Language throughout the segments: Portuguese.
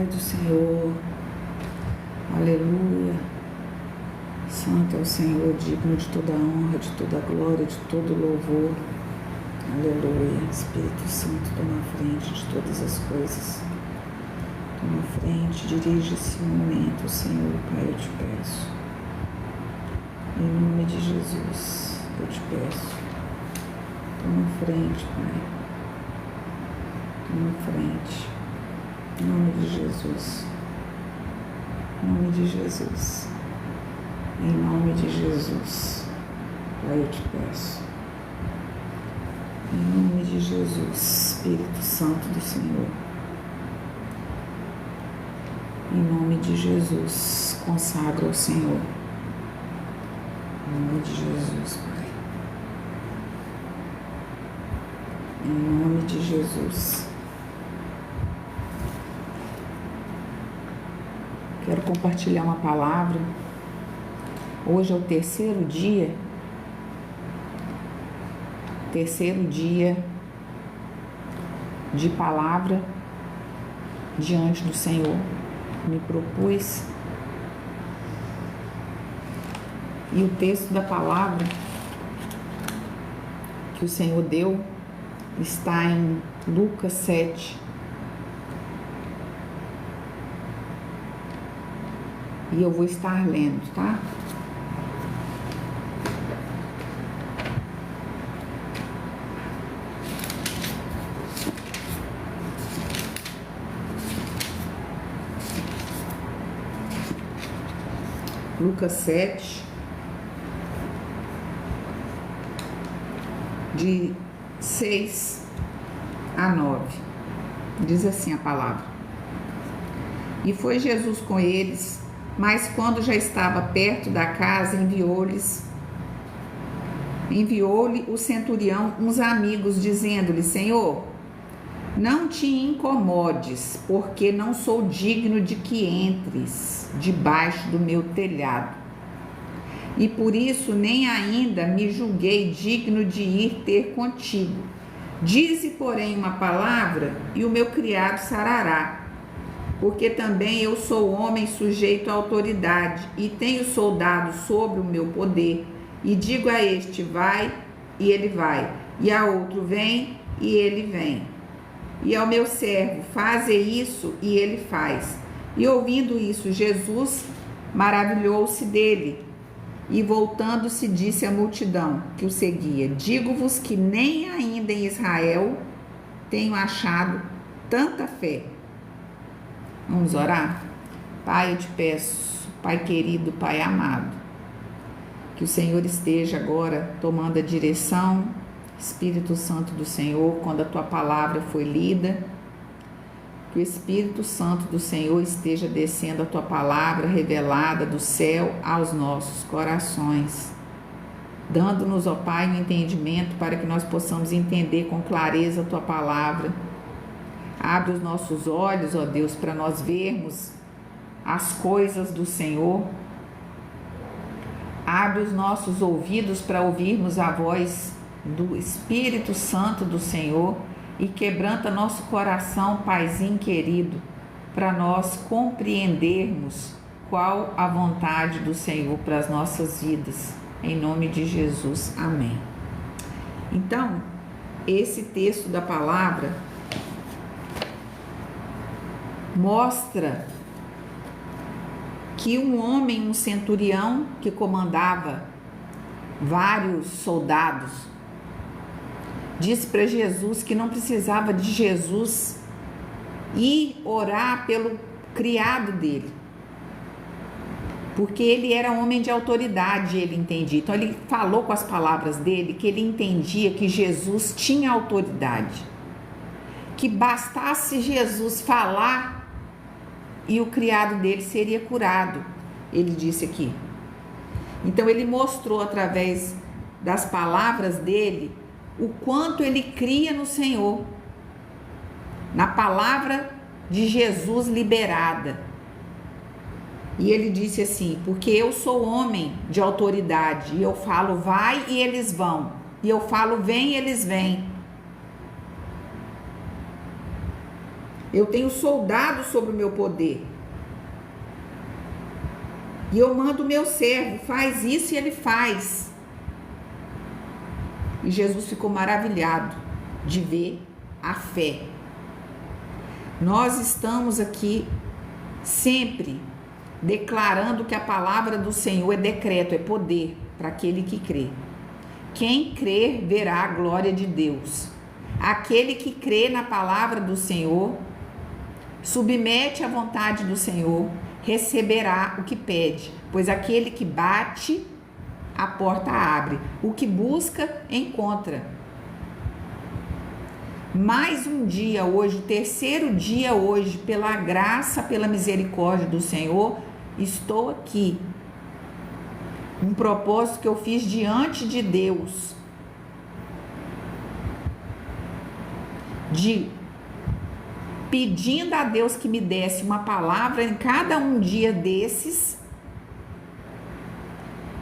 do Senhor. Aleluia. Santo é o Senhor, digno de toda a honra, de toda a glória, de todo louvor. Aleluia. Espírito Santo, toma a frente de todas as coisas. Toma a frente, dirige esse momento, Senhor, Pai, eu te peço. Em nome de Jesus, eu te peço. Toma a frente, Pai. Toma a frente. Em nome de Jesus. Em nome de Jesus. Em nome de Jesus. Pai, eu te peço. Em nome de Jesus, Espírito Santo do Senhor. Em nome de Jesus, consagra ao Senhor. Em nome de Jesus, Pai. Em nome de Jesus. Quero compartilhar uma palavra. Hoje é o terceiro dia de palavra diante do Senhor. Me propus. E o texto da palavra que o Senhor deu está em Lucas 7. E eu vou estar lendo, tá? Lucas 7, de 6 a 9. Diz assim a palavra. E foi Jesus com eles, mas quando já estava perto da casa, enviou-lhe o centurião uns amigos, dizendo-lhe: Senhor, não te incomodes, porque não sou digno de que entres debaixo do meu telhado. E por isso nem ainda me julguei digno de ir ter contigo. Dize, porém, uma palavra, e o meu criado sarará. Porque também eu sou homem sujeito à autoridade, e tenho soldados sobre o meu poder. E digo a este, vai, e ele vai. E a outro, vem, e ele vem. E ao meu servo, faze isso, e ele faz. E ouvindo isso, Jesus maravilhou-se dele. E voltando-se, disse à multidão que o seguia: Digo-vos que nem ainda em Israel tenho achado tanta fé. Vamos orar? Pai, eu te peço, Pai querido, Pai amado, que o Senhor esteja agora tomando a direção, Espírito Santo do Senhor, quando a tua palavra foi lida, que o Espírito Santo do Senhor esteja descendo a tua palavra revelada do céu aos nossos corações, dando-nos, ó Pai, um entendimento para que nós possamos entender com clareza a tua palavra. Abre os nossos olhos, ó Deus, para nós vermos as coisas do Senhor. Abre os nossos ouvidos para ouvirmos a voz do Espírito Santo do Senhor e quebranta nosso coração, Paizinho querido, para nós compreendermos qual a vontade do Senhor para as nossas vidas. Em nome de Jesus, amém. Então, esse texto da palavra mostra que um homem, um centurião que comandava vários soldados, disse para Jesus que não precisava de Jesus ir orar pelo criado dele, porque ele era homem de autoridade, ele entendia. Então ele falou com as palavras dele que ele entendia que Jesus tinha autoridade, que bastasse Jesus falar e o criado dele seria curado, ele disse aqui. Então ele mostrou através das palavras dele o quanto ele cria no Senhor, na palavra de Jesus liberada. E ele disse assim: porque eu sou homem de autoridade, e eu falo vai e eles vão, e eu falo vem e eles vêm. Eu tenho soldados sobre o meu poder. E eu mando o meu servo, faz isso e ele faz. E Jesus ficou maravilhado de ver a fé. Nós estamos aqui sempre declarando que a palavra do Senhor é decreto, é poder para aquele que crê. Quem crer verá a glória de Deus. Aquele que crê na palavra do Senhor, submete à vontade do Senhor, receberá o que pede, pois aquele que bate, a porta abre. O que busca, encontra. Mais um dia hoje, o terceiro dia hoje, pela graça, pela misericórdia do Senhor, estou aqui. Um propósito que eu fiz diante de Deus, pedindo a Deus que me desse uma palavra em cada um dia desses,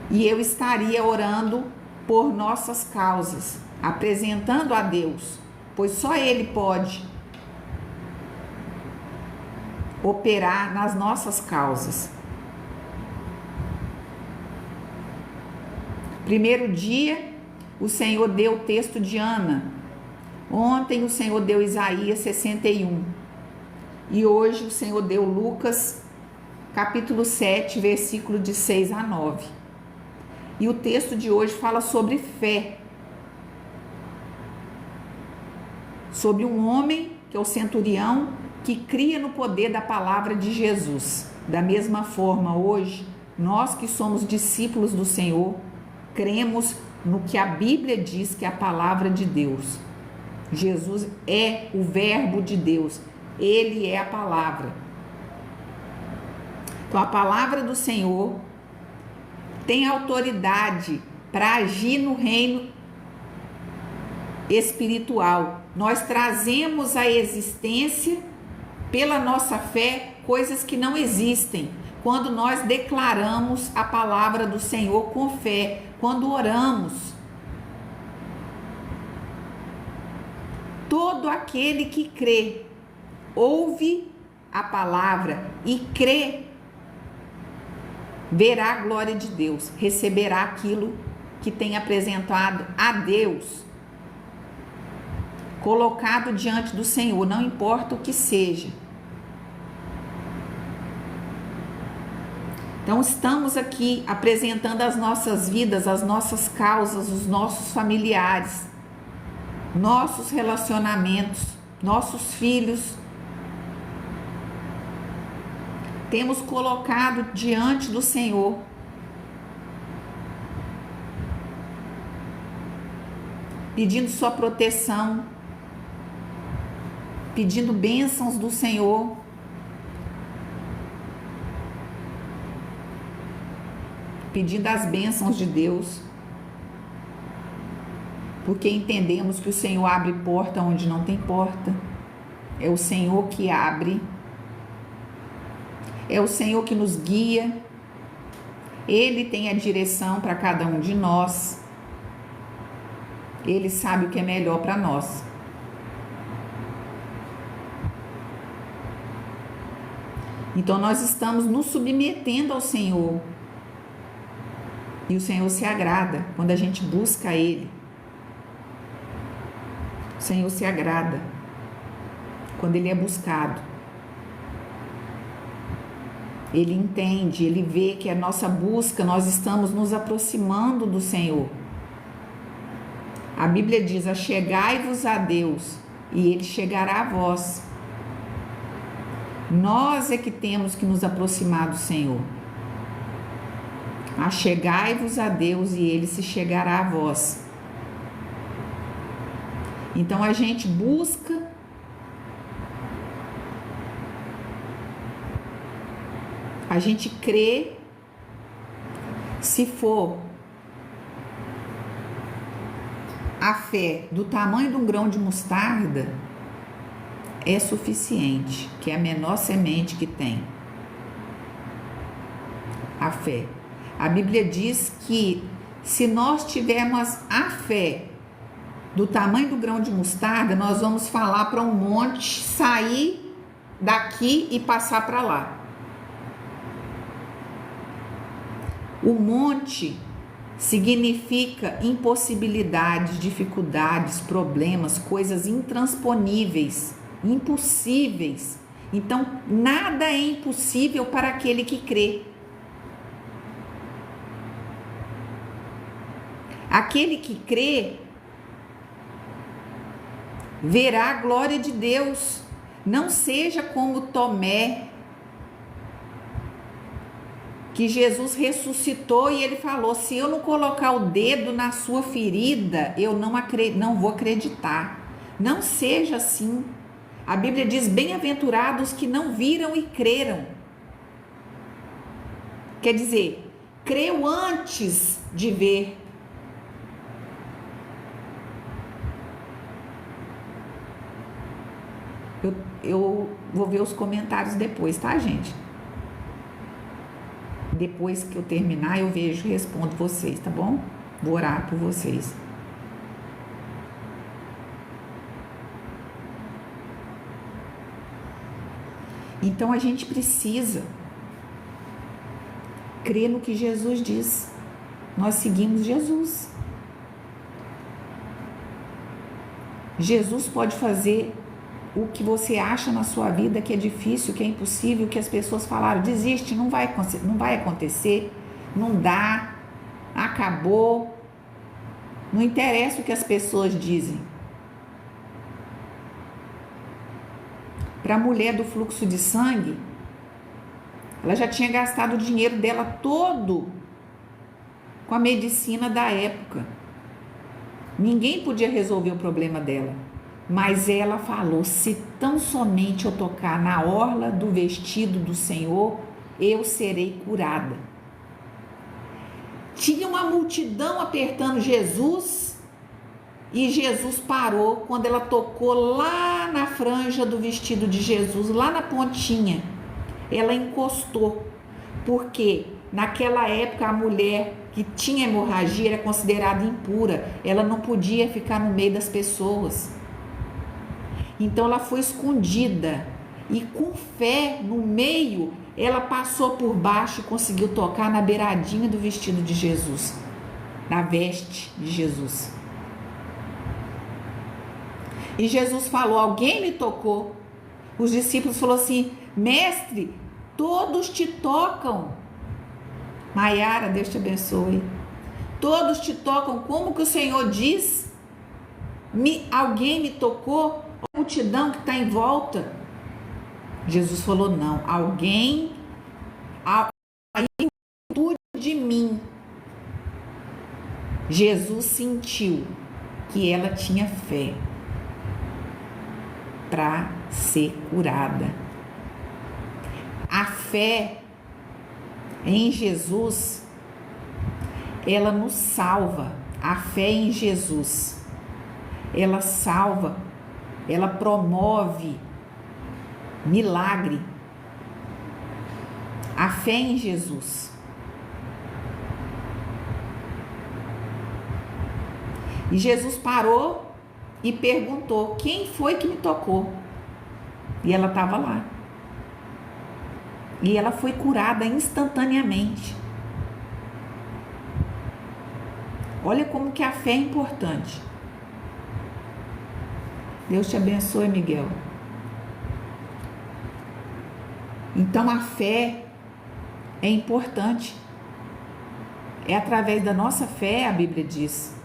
e eu estaria orando por nossas causas, apresentando a Deus, pois só Ele pode operar nas nossas causas. Primeiro dia, o Senhor deu o texto de Ana. Ontem o Senhor deu Isaías 61. E hoje o Senhor deu Lucas, capítulo 7, versículo de 6 a 9. E o texto de hoje fala sobre fé. Sobre um homem, que é o centurião, que cria no poder da palavra de Jesus. Da mesma forma, hoje, nós que somos discípulos do Senhor, cremos no que a Bíblia diz que é a palavra de Deus. Jesus é o verbo de Deus. Ele é a palavra. Então, a palavra do Senhor tem autoridade para agir no reino espiritual. Nós trazemos à existência, pela nossa fé, coisas que não existem. Quando nós declaramos a palavra do Senhor com fé, quando oramos. Todo aquele que crê, ouve a palavra e crê, verá a glória de Deus, receberá aquilo que tem apresentado a Deus, colocado diante do Senhor, não importa o que seja. Então, estamos aqui apresentando as nossas vidas, as nossas causas, os nossos familiares, nossos relacionamentos, nossos filhos. Temos colocado diante do Senhor. Pedindo sua proteção, pedindo bênçãos do Senhor. Pedindo as bênçãos de Deus, porque entendemos que o Senhor abre porta onde não tem porta, é o Senhor que abre, é o Senhor que nos guia, Ele tem a direção para cada um de nós, Ele sabe o que é melhor para nós. Então nós estamos nos submetendo ao Senhor. E o Senhor se agrada quando a gente busca Ele. O Senhor se agrada quando Ele é buscado. Ele entende, Ele vê que a nossa busca, nós estamos nos aproximando do Senhor. A Bíblia diz: achegai-vos a Deus e Ele chegará a vós. Nós é que temos que nos aproximar do Senhor. Achegai-vos a Deus e Ele se chegará a vós. Então a gente busca a gente crê. Se for a fé do tamanho de um grão de mostarda, é suficiente, que é a menor semente que tem. A fé. A Bíblia diz que se nós tivermos a fé do tamanho do grão de mostarda, nós vamos falar para um monte sair daqui e passar para lá. O monte significa impossibilidades, dificuldades, problemas, coisas intransponíveis, impossíveis. Então, nada é impossível para aquele que crê. Aquele que crê verá a glória de Deus. Não seja como Tomé, que Jesus ressuscitou e ele falou: se eu não colocar o dedo na sua ferida, eu não vou acreditar. Não seja assim. A Bíblia diz: bem-aventurados que não viram e creram. Quer dizer, creu antes de ver. Eu vou ver os comentários depois, tá, gente? Depois que eu terminar, eu vejo e respondo vocês, tá bom? Vou orar por vocês. Então a gente precisa crer no que Jesus diz. Nós seguimos Jesus. Jesus pode fazer o que você acha na sua vida que é difícil, que é impossível, que as pessoas falaram: desiste, não vai acontecer, não dá, acabou. Não interessa o que as pessoas dizem. Para a mulher do fluxo de sangue, ela já tinha gastado o dinheiro dela todo com a medicina da época. Ninguém podia resolver o problema dela. Mas ela falou: se tão somente eu tocar na orla do vestido do Senhor, eu serei curada. Tinha uma multidão apertando Jesus e Jesus parou quando ela tocou lá na franja do vestido de Jesus, lá na pontinha. Ela encostou, porque naquela época a mulher que tinha hemorragia era considerada impura, ela não podia ficar no meio das pessoas. Então ela foi escondida e com fé no meio, ela passou por baixo e conseguiu tocar na beiradinha do vestido de Jesus, na veste de Jesus. E Jesus falou: alguém me tocou. Os discípulos falaram assim: mestre, todos te tocam. Maiara, Deus te abençoe. Todos te tocam. Como que o Senhor diz? Alguém me tocou? A multidão que está em volta. Jesus falou: não, alguém de mim. Jesus sentiu que ela tinha fé para ser curada. A fé em Jesus, ela nos salva. A fé em Jesus, ela salva, ela promove milagre. A fé em Jesus. E Jesus parou e perguntou: quem foi que me tocou? E ela estava lá. E ela foi curada instantaneamente. Olha como que a fé é importante. Deus te abençoe, Miguel. Então a fé é importante. É através da nossa fé, a Bíblia diz,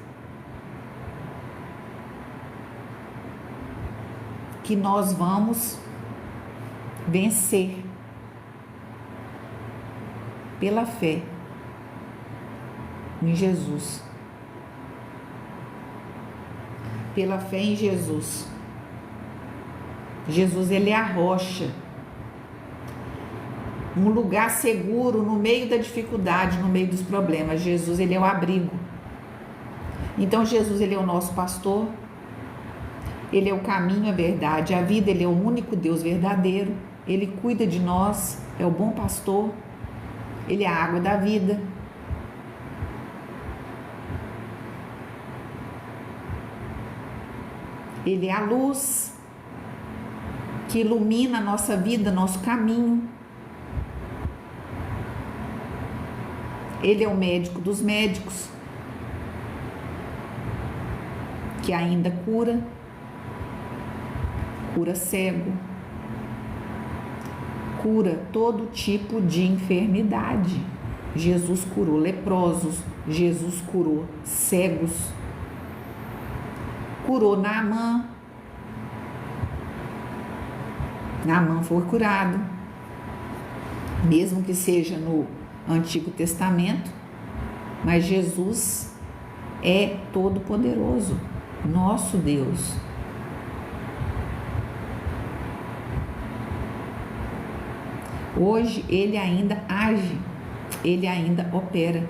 que nós vamos vencer. Pela fé em Jesus. Pela fé em Jesus. Jesus, ele é a rocha. Um lugar seguro no meio da dificuldade, no meio dos problemas. Jesus, ele é o abrigo. Então Jesus, ele é o nosso pastor. Ele é o caminho, a verdade, a vida. Ele é o único Deus verdadeiro. Ele cuida de nós, é o bom pastor. Ele é a água da vida. Ele é a luz. que ilumina a nossa vida, nosso caminho. Ele é o médico dos médicos, que ainda cura cego, cura todo tipo de enfermidade. Jesus curou leprosos, Jesus curou cegos, curou Naamã. Naamã foi curado, mesmo que seja no Antigo Testamento, mas Jesus é todo poderoso, nosso Deus. Hoje ele ainda age, ele ainda opera.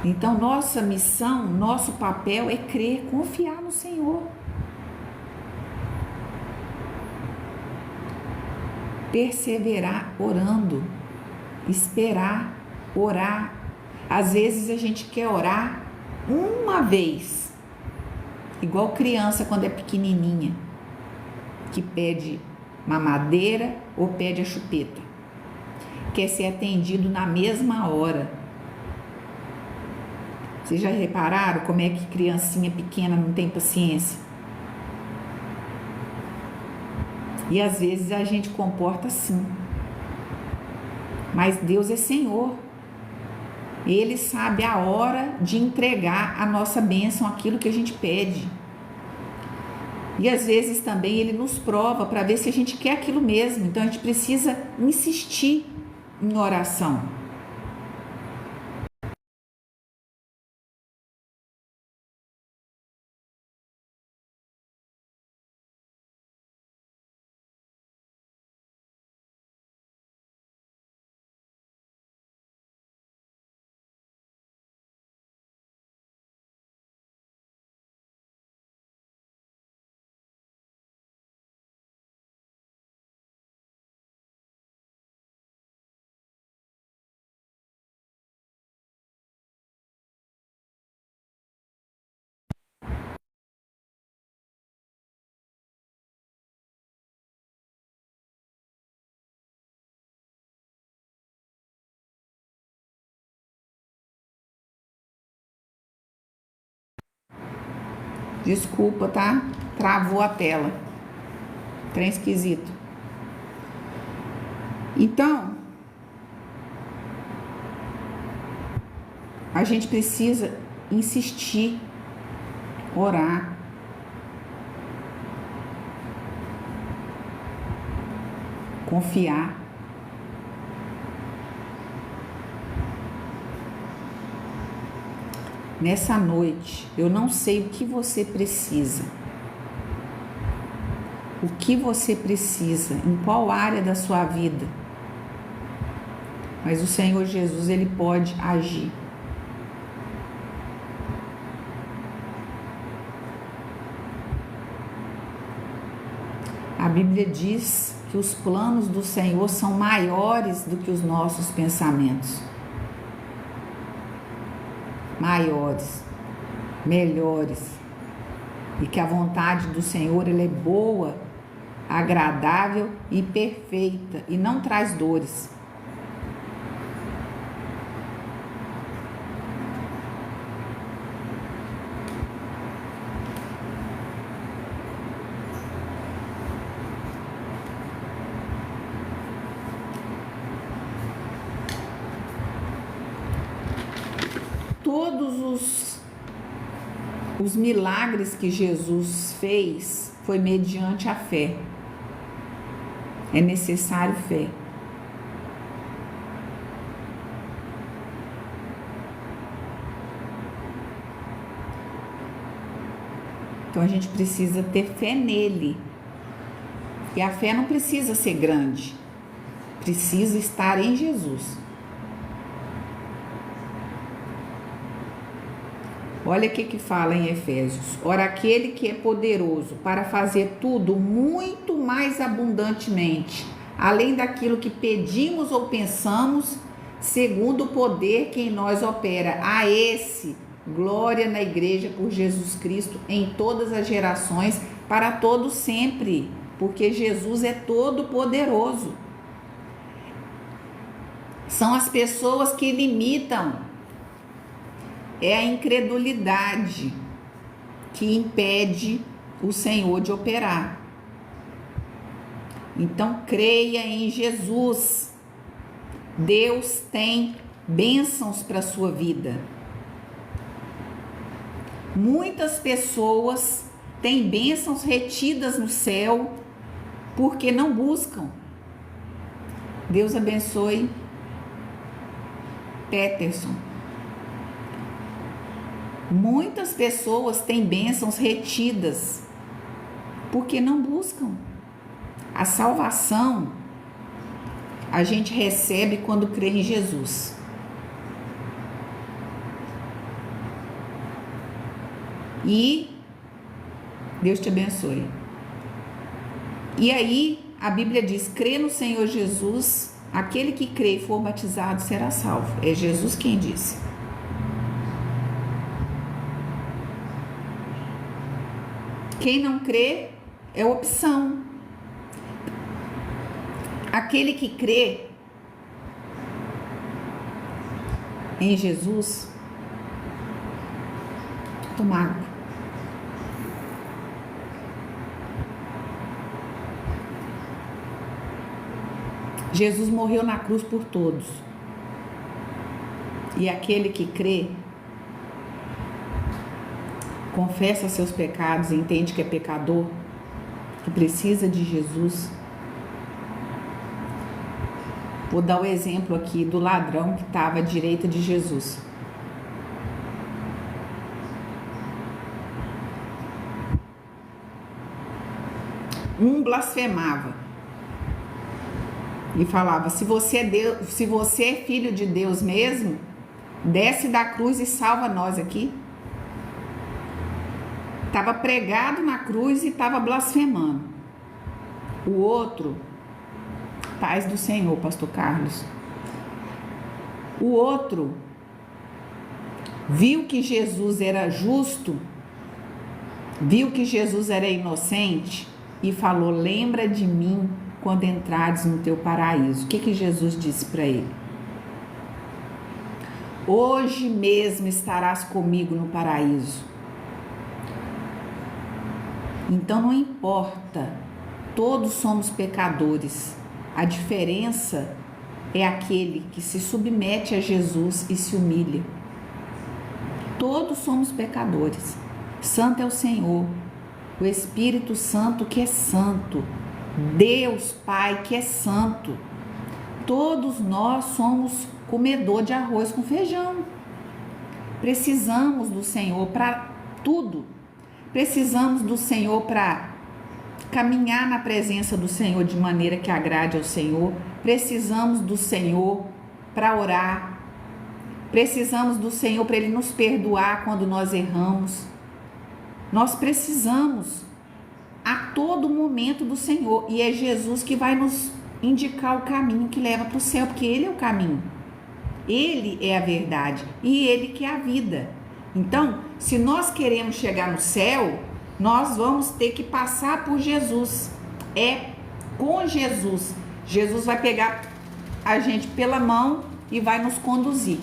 Então nossa missão, nosso papel é crer, confiar no Senhor. Perseverar orando, esperar, orar. Às vezes a gente quer orar uma vez, igual criança quando é pequenininha, que pede mamadeira ou pede a chupeta, quer ser atendido na mesma hora. Vocês já repararam como é que criancinha pequena não tem paciência? E às vezes a gente comporta assim. Mas Deus é Senhor. Ele sabe a hora de entregar a nossa bênção, aquilo que a gente pede. E às vezes também Ele nos prova para ver se a gente quer aquilo mesmo. Então a gente precisa insistir em oração. Desculpa, tá? Travou a tela. Trem esquisito. Então, a gente precisa insistir, orar. Confiar. Nessa noite, eu não sei o que você precisa. O que você precisa, em qual área da sua vida. Mas o Senhor Jesus, Ele pode agir. A Bíblia diz que os planos do Senhor são maiores do que os nossos pensamentos. Maiores, melhores, e que a vontade do Senhor ela é boa, agradável e perfeita e não traz dores. Todos os milagres que Jesus fez foi mediante a fé. É necessário fé. Então a gente precisa ter fé nele. E a fé não precisa ser grande. Precisa estar em Jesus. Olha o que fala em Efésios. Ora, aquele que é poderoso para fazer tudo muito mais abundantemente, além daquilo que pedimos ou pensamos, segundo o poder que em nós opera. A esse, glória na igreja por Jesus Cristo em todas as gerações, para todo sempre, porque Jesus é todo poderoso. São as pessoas que limitam, é a incredulidade que impede o Senhor de operar. Então, creia em Jesus. Deus tem bênçãos para a sua vida. Muitas pessoas têm bênçãos retidas no céu porque não buscam. Deus abençoe Peterson. Muitas pessoas têm bênçãos retidas porque não buscam. A salvação a gente recebe quando crê em Jesus. E Deus te abençoe. E aí a Bíblia diz: crê no Senhor Jesus, aquele que crê e for batizado será salvo. É Jesus quem disse. Quem não crê é opção. Aquele que crê em Jesus, toma água. Jesus morreu na cruz por todos. E aquele que crê, confessa seus pecados, entende que é pecador, que precisa de Jesus. Vou dar o exemplo aqui do ladrão que estava à direita de Jesus. Um blasfemava e falava: se você é Deus, se você é filho de Deus mesmo, desce da cruz e salva nós aqui. Estava pregado na cruz e estava blasfemando. O outro, paz do Senhor, pastor Carlos. O outro viu que Jesus era justo, viu que Jesus era inocente e falou: lembra de mim quando entrares no teu paraíso. O que Jesus disse para ele? Hoje mesmo estarás comigo no paraíso. Então não importa, todos somos pecadores. A diferença é aquele que se submete a Jesus e se humilha. Todos somos pecadores. Santo é o Senhor, o Espírito Santo que é santo, Deus Pai que é santo. Todos nós somos comedor de arroz com feijão. Precisamos do Senhor para tudo. Precisamos do Senhor para caminhar na presença do Senhor de maneira que agrade ao Senhor. Precisamos do Senhor para orar. Precisamos do Senhor para Ele nos perdoar quando nós erramos. Nós precisamos a todo momento do Senhor. E é Jesus que vai nos indicar o caminho que leva para o céu, porque Ele é o caminho. Ele é a verdade e Ele que é a vida. Então, se nós queremos chegar no céu, nós vamos ter que passar por Jesus. É com Jesus. Jesus vai pegar a gente pela mão e vai nos conduzir.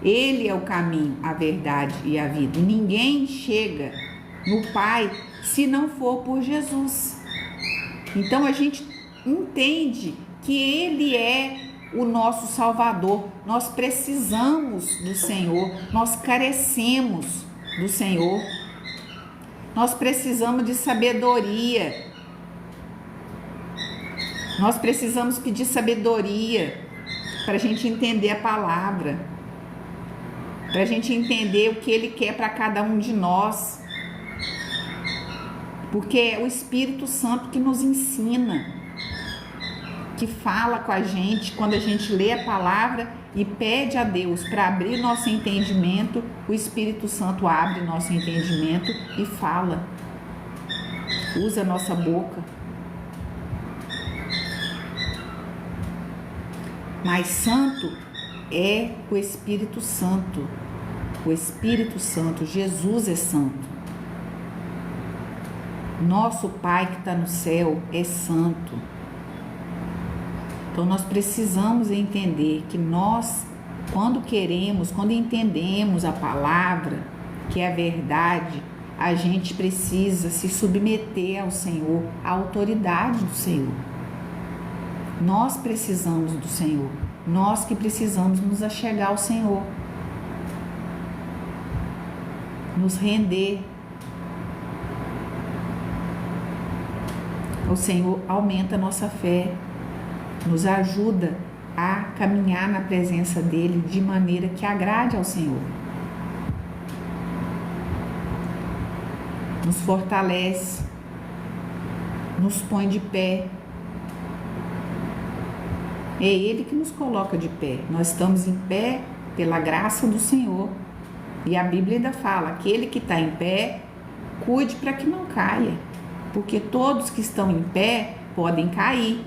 Ele é o caminho, a verdade e a vida. Ninguém chega no Pai se não for por Jesus. Então a gente entende que Ele é o nosso Salvador. Nós precisamos do Senhor, nós carecemos do Senhor. Nós precisamos de sabedoria. Nós precisamos pedir sabedoria para a gente entender a palavra, para a gente entender o que Ele quer para cada um de nós, porque é o Espírito Santo que nos ensina, que fala com a gente quando a gente lê a palavra e pede a Deus para abrir nosso entendimento. O Espírito Santo abre nosso entendimento e fala, usa a nossa boca. Mas santo é o Espírito Santo. O Espírito Santo, Jesus é santo. Nosso Pai que está no céu é santo. Então nós precisamos entender que nós, quando entendemos a palavra, que é a verdade, a gente precisa se submeter ao Senhor, à autoridade do Senhor. Nós precisamos do Senhor, nós que precisamos nos achegar ao Senhor, nos render. O Senhor aumenta a nossa fé, nos ajuda a caminhar na presença dEle de maneira que agrade ao Senhor. Nos fortalece, nos põe de pé. É Ele que nos coloca de pé. Nós estamos em pé pela graça do Senhor. E a Bíblia ainda fala, aquele que está em pé, cuide para que não caia. Porque todos que estão em pé podem cair.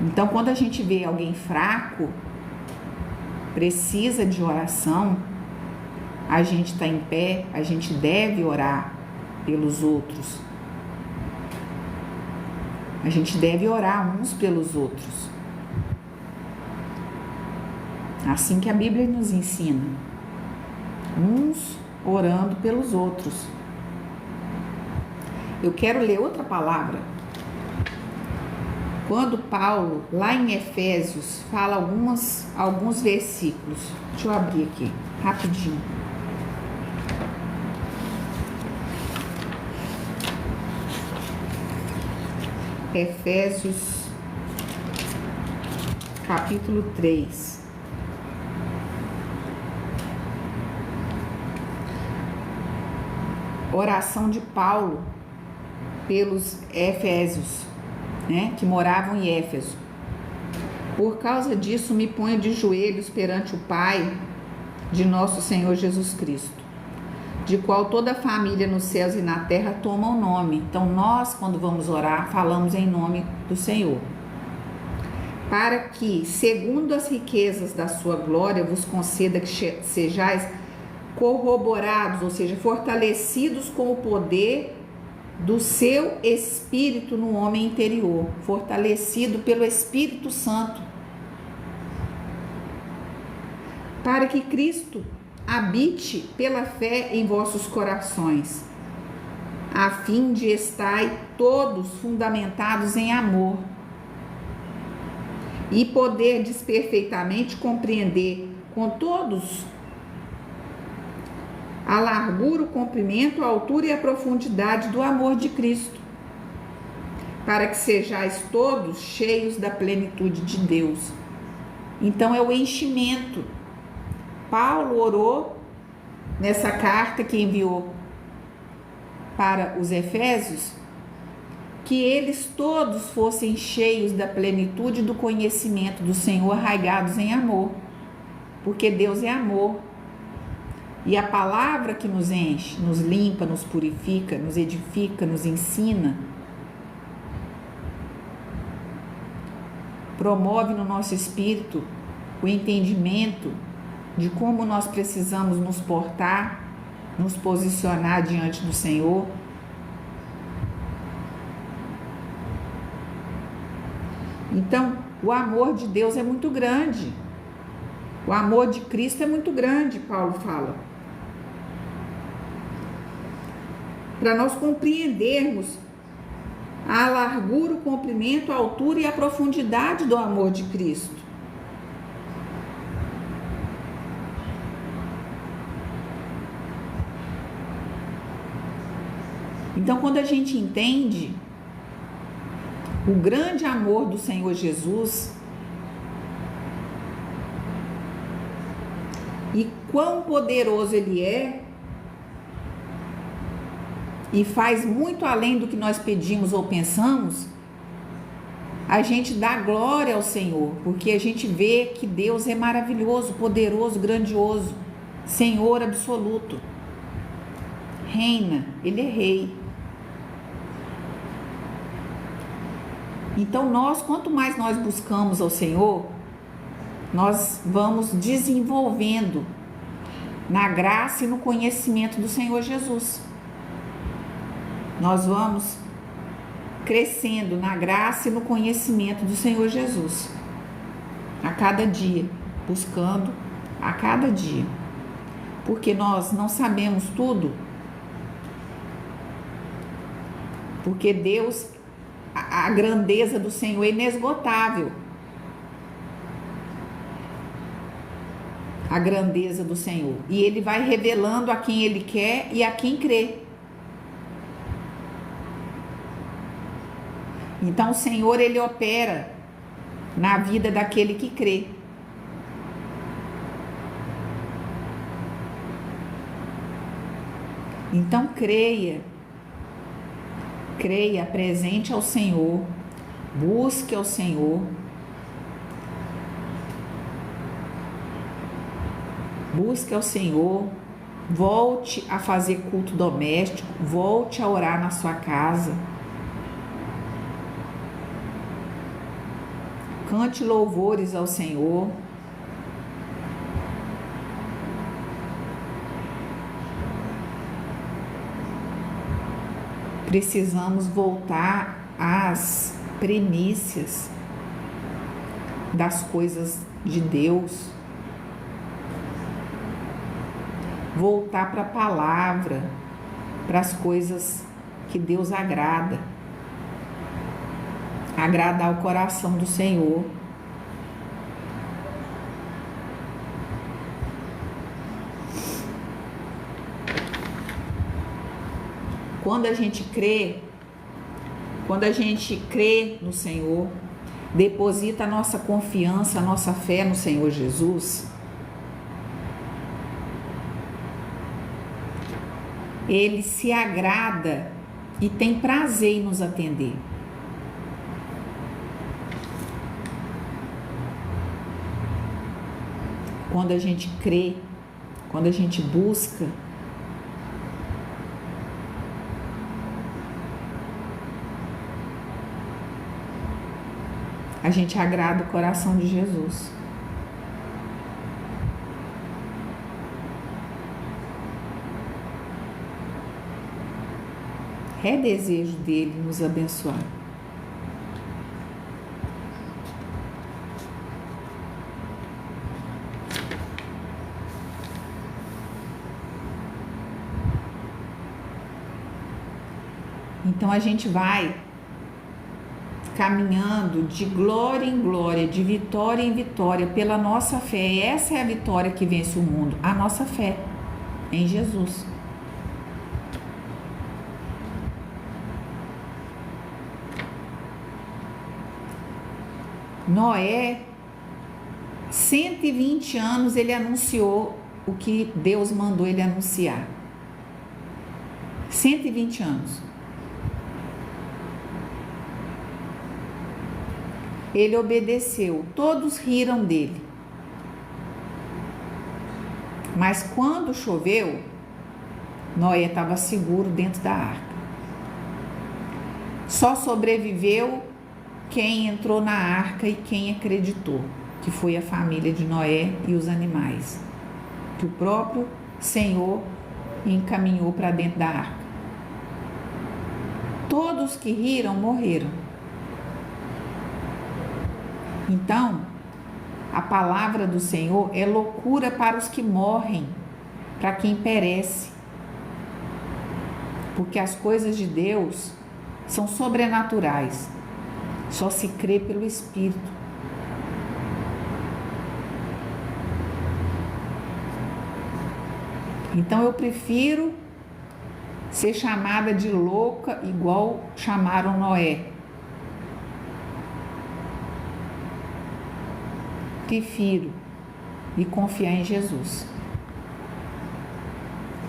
Então, quando a gente vê alguém fraco, precisa de oração, a gente está em pé, a gente deve orar pelos outros. A gente deve orar uns pelos outros. Assim que a Bíblia nos ensina. Uns orando pelos outros. Eu quero ler outra palavra. Quando Paulo, lá em Efésios, fala alguns versículos. Deixa eu abrir aqui, rapidinho. Efésios, capítulo 3. Oração de Paulo pelos Efésios, que moravam em Éfeso. Por causa disso, me ponho de joelhos perante o Pai de nosso Senhor Jesus Cristo, de qual toda a família nos céus e na terra toma o nome. Então nós, quando vamos orar, falamos em nome do Senhor. Para que, segundo as riquezas da sua glória, vos conceda que sejais corroborados, ou seja, fortalecidos com o poder do seu Espírito no homem interior, fortalecido pelo Espírito Santo, para que Cristo habite pela fé em vossos corações, a fim de estar todos fundamentados em amor, e poderdes perfeitamente compreender com todos a largura, o comprimento, a altura e a profundidade do amor de Cristo, para que sejais todos cheios da plenitude de Deus. Então é o enchimento. Paulo orou nessa carta que enviou para os Efésios, que eles todos fossem cheios da plenitude do conhecimento do Senhor, arraigados em amor, porque Deus é amor. E a palavra que nos enche, nos limpa, nos purifica, nos edifica, nos ensina, promove no nosso espírito o entendimento de como nós precisamos nos portar, nos posicionar diante do Senhor. Então, o amor de Deus é muito grande. O amor de Cristo é muito grande, Paulo fala. Para nós compreendermos a largura, o comprimento, a altura e a profundidade do amor de Cristo. Então, quando a gente entende o grande amor do Senhor Jesus e quão poderoso Ele é, e faz muito além do que nós pedimos ou pensamos, a gente dá glória ao Senhor, porque a gente vê que Deus é maravilhoso, poderoso, grandioso, Senhor absoluto, reina, Ele é rei. Então quanto mais nós buscamos ao Senhor, nós vamos desenvolvendo na graça e no conhecimento do Senhor Jesus. Nós vamos crescendo na graça e no conhecimento do Senhor Jesus, a cada dia, buscando a cada dia, porque nós não sabemos tudo, porque Deus, a grandeza do Senhor é inesgotável, a grandeza do Senhor, e Ele vai revelando a quem Ele quer e a quem crê. Então o Senhor, Ele opera na vida daquele que crê. Então creia, apresente ao Senhor, busque ao Senhor, volte a fazer culto doméstico, volte a orar na sua casa, cante louvores ao Senhor. Precisamos voltar às primícias das coisas de Deus, voltar para a palavra, para as coisas que Deus agrada, agradar o coração do Senhor. Quando a gente crê no Senhor, deposita a nossa confiança, a nossa fé no Senhor Jesus, Ele se agrada e tem prazer em nos atender. Quando a gente crê, quando a gente busca, a gente agrada o coração de Jesus. É desejo dele nos abençoar. Então a gente vai caminhando de glória em glória, de vitória em vitória, pela nossa fé. Essa é a vitória que vence o mundo, a nossa fé em Jesus. Noé, 120 anos ele anunciou o que Deus mandou ele anunciar. 120 anos. Ele obedeceu, todos riram dele. Mas quando choveu, Noé estava seguro dentro da arca. Só sobreviveu quem entrou na arca e quem acreditou, que foi a família de Noé e os animais, que o próprio Senhor encaminhou para dentro da arca. Todos que riram morreram. Então, a palavra do Senhor é loucura para os que morrem, para quem perece. Porque as coisas de Deus são sobrenaturais. Só se crê pelo Espírito. Então eu prefiro ser chamada de louca igual chamaram Noé. Prefiro e confiar em Jesus.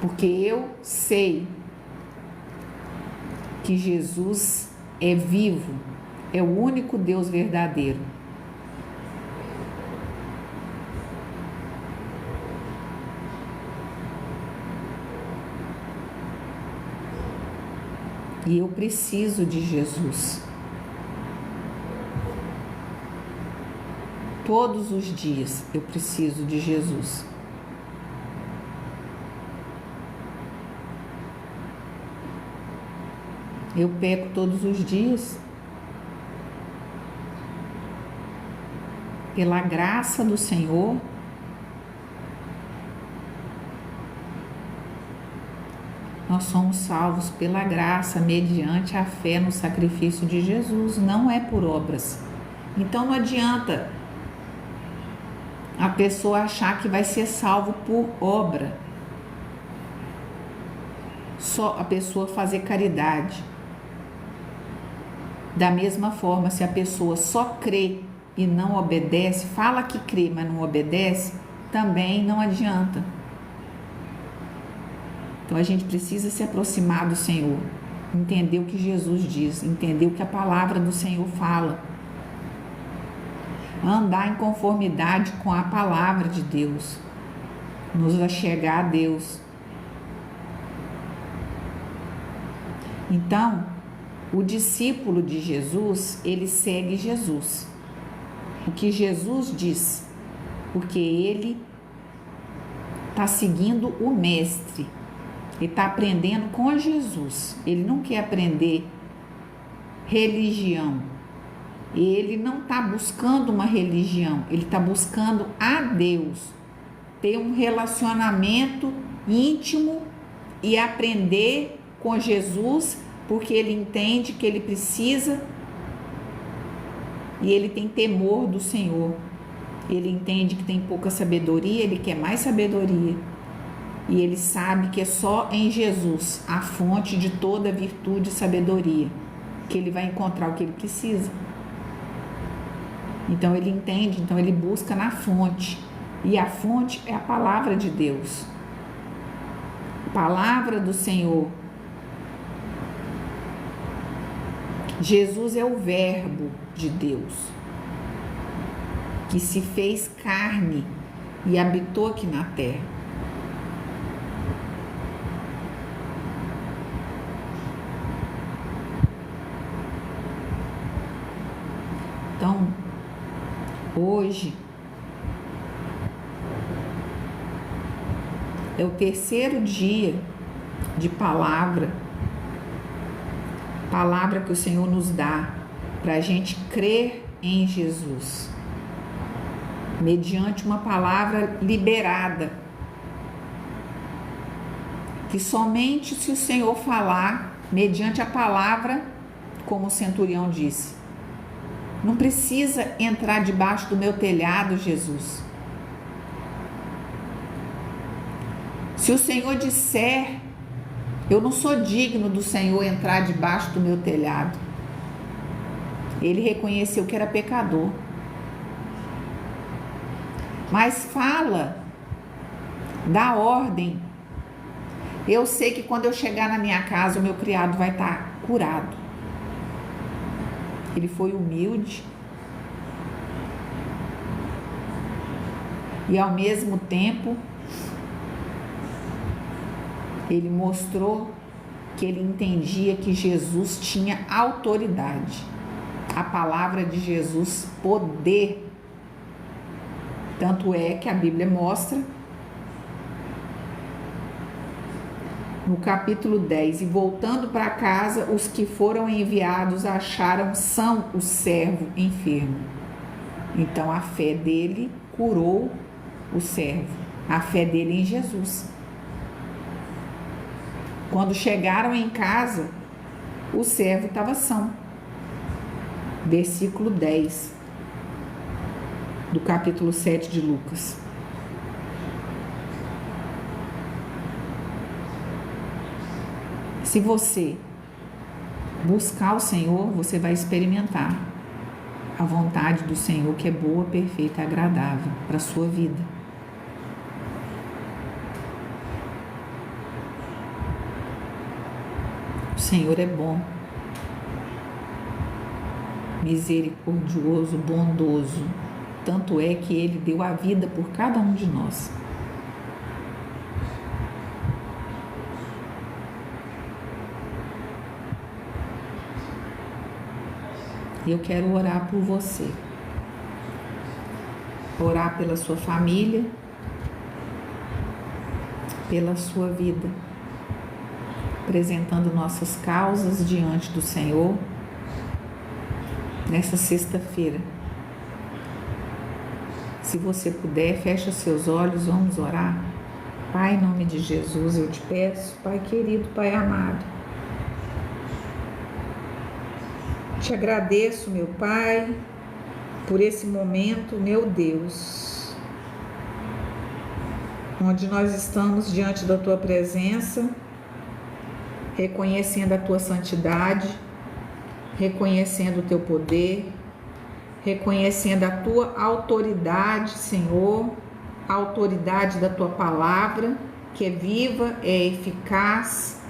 Porque eu sei que Jesus é vivo, é o único Deus verdadeiro. E eu preciso de Jesus. Todos os dias eu preciso de Jesus. Eu peco todos os dias. Pela graça do Senhor, nós somos salvos pela graça, mediante a fé no sacrifício de Jesus, não é por obras. Então não adianta a pessoa achar que vai ser salvo por obra. Só a pessoa fazer caridade. Da mesma forma, se a pessoa só crê e não obedece, fala que crê, mas não obedece, também não adianta. Então a gente precisa se aproximar do Senhor, entender o que Jesus diz, entender o que a palavra do Senhor fala, andar em conformidade com a palavra de Deus, nos achegar a Deus. Então, o discípulo de Jesus, ele segue Jesus. O que Jesus diz, porque ele está seguindo o Mestre, ele está aprendendo com Jesus. Ele não quer aprender religião, ele não está buscando uma religião, ele está buscando a Deus, ter um relacionamento íntimo e aprender com Jesus, porque ele entende que ele precisa. E ele tem temor do Senhor. Ele entende que tem pouca sabedoria, ele quer mais sabedoria. E ele sabe que é só em Jesus, a fonte de toda virtude e sabedoria, que ele vai encontrar o que ele precisa. Então ele entende, então ele busca na fonte. E a fonte é a palavra de Deus. A palavra do Senhor. Jesus é o Verbo de Deus, que se fez carne e habitou aqui na terra. Então, hoje é o terceiro dia de palavra que o Senhor nos dá para a gente crer em Jesus, mediante uma palavra liberada, que somente se o Senhor falar, mediante a palavra, como o centurião disse, não precisa entrar debaixo do meu telhado, Jesus. Se o Senhor disser, eu não sou digno do Senhor entrar debaixo do meu telhado. Ele reconheceu que era pecador. Mas fala, dá ordem. Eu sei que quando eu chegar na minha casa, o meu criado vai estar curado. Ele foi humilde. E ao mesmo tempo, ele mostrou que ele entendia que Jesus tinha autoridade. A palavra de Jesus, poder. Tanto é que a Bíblia mostra no capítulo 10, e voltando para casa, os que foram enviados acharam são o servo enfermo. Então a fé dele curou o servo, a fé dele em Jesus. Quando chegaram em casa, o servo estava são. Versículo 10 do capítulo 7 de Lucas. Se você buscar o Senhor, você vai experimentar a vontade do Senhor, que é boa, perfeita e agradável para a sua vida. O Senhor é bom, misericordioso, bondoso. Tanto é que Ele deu a vida por cada um de nós. Eu quero orar por você. Orar pela sua família, pela sua vida. apresentando nossas causas diante do Senhor nessa sexta-feira. Se você puder, fecha seus olhos, vamos orar. Pai, em nome de Jesus, eu te peço, Pai querido, Pai amado, te agradeço, meu Pai, por esse momento, meu Deus, onde nós estamos diante da Tua presença, reconhecendo a Tua santidade, reconhecendo o Teu poder, reconhecendo a Tua autoridade, Senhor, a autoridade da Tua palavra, que é viva, é eficaz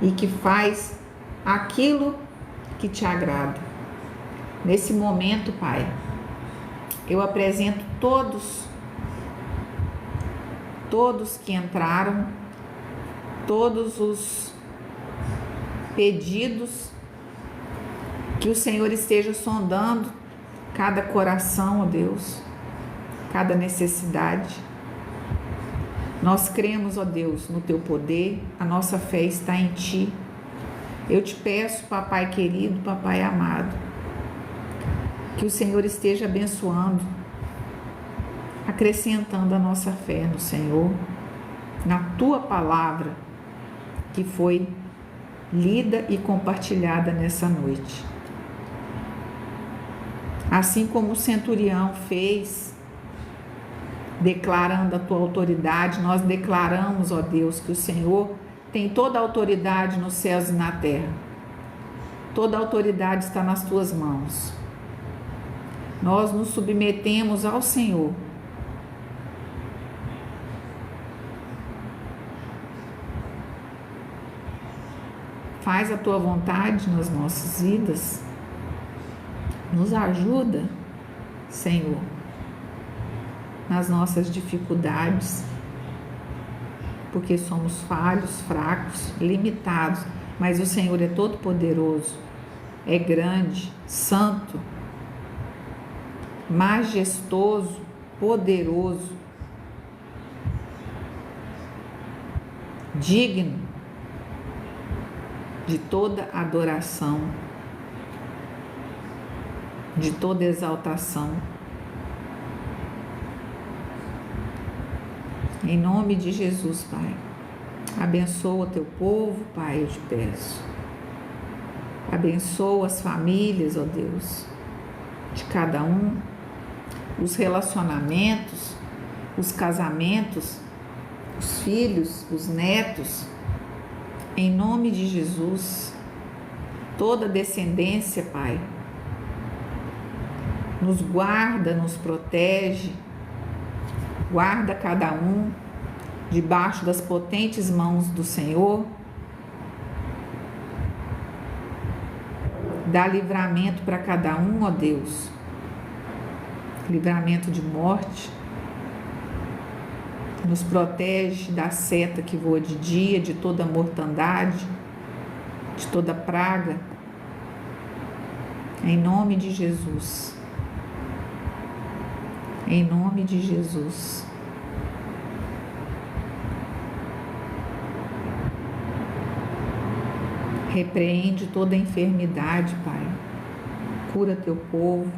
e que faz aquilo que Te agrada. Nesse momento, Pai, eu apresento todos que entraram, todos os pedidos, que o Senhor esteja sondando cada coração, ó Deus, cada necessidade. Nós cremos, ó Deus, no Teu poder, a nossa fé está em Ti. Eu te peço, Papai querido, Papai amado, que o Senhor esteja abençoando, acrescentando a nossa fé no Senhor, na Tua palavra, que foi lida e compartilhada nessa noite. Assim como o centurião fez, declarando a Tua autoridade, nós declaramos, ó Deus, que o Senhor tem toda a autoridade nos céus e na terra. Toda a autoridade está nas Tuas mãos. Nós nos submetemos ao Senhor. Faz a Tua vontade nas nossas vidas. Nos ajuda, Senhor, nas nossas dificuldades, porque somos falhos, fracos, limitados, mas o Senhor é todo poderoso, é grande, santo, majestoso, poderoso, digno de toda adoração, de toda exaltação. Em nome de Jesus, Pai, abençoa o Teu povo, Pai, eu te peço. Abençoa as famílias, ó Deus, de cada um, os relacionamentos, os casamentos, os filhos, os netos. Em nome de Jesus, toda descendência, Pai, nos guarda, nos protege, guarda cada um debaixo das potentes mãos do Senhor, dá livramento para cada um, ó Deus, livramento de morte, nos protege da seta que voa de dia, de toda mortandade, de toda praga, em nome de Jesus. Em nome de Jesus. Repreende toda enfermidade, Pai. Cura Teu povo.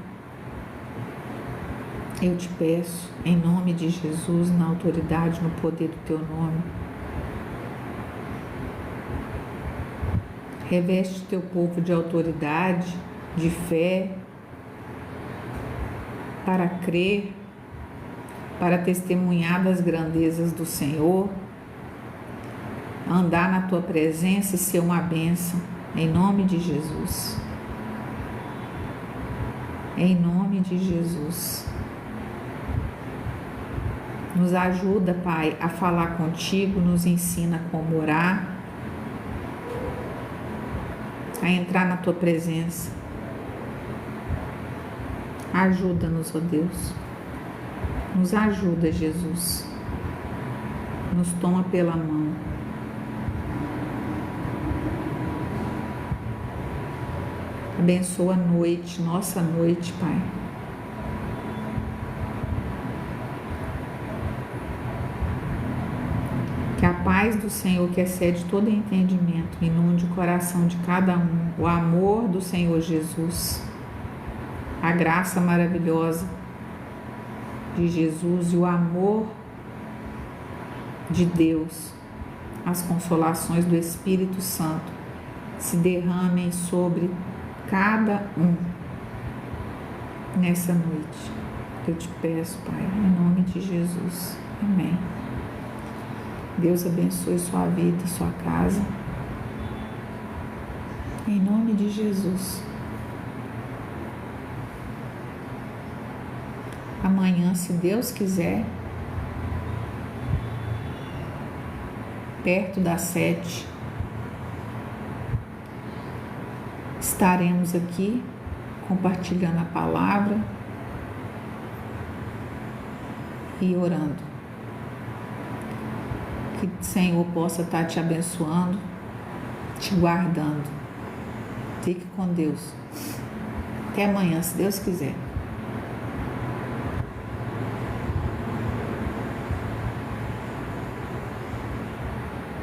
Eu te peço, em nome de Jesus, na autoridade, no poder do Teu nome. Reveste Teu povo de autoridade, de fé, para crer, para testemunhar das grandezas do Senhor, andar na Tua presença e ser uma bênção, em nome de Jesus. Em nome de Jesus. Nos ajuda, Pai, a falar contigo, nos ensina como orar, a entrar na Tua presença. Ajuda-nos, ó Deus. Nos ajuda, Jesus. Nos toma pela mão. Abençoa a noite, nossa noite, Pai. Que a paz do Senhor, que excede todo entendimento, inunde o coração de cada um. O amor do Senhor Jesus, a graça maravilhosa de Jesus e o amor de Deus, as consolações do Espírito Santo se derramem sobre cada um nessa noite. Eu te peço, Pai, em nome de Jesus. Amém. Deus abençoe sua vida, sua casa. Em nome de Jesus. Amanhã, se Deus quiser, perto das 7, estaremos aqui compartilhando a palavra e orando. Que o Senhor possa estar te abençoando, te guardando. Fique com Deus. Até amanhã, se Deus quiser.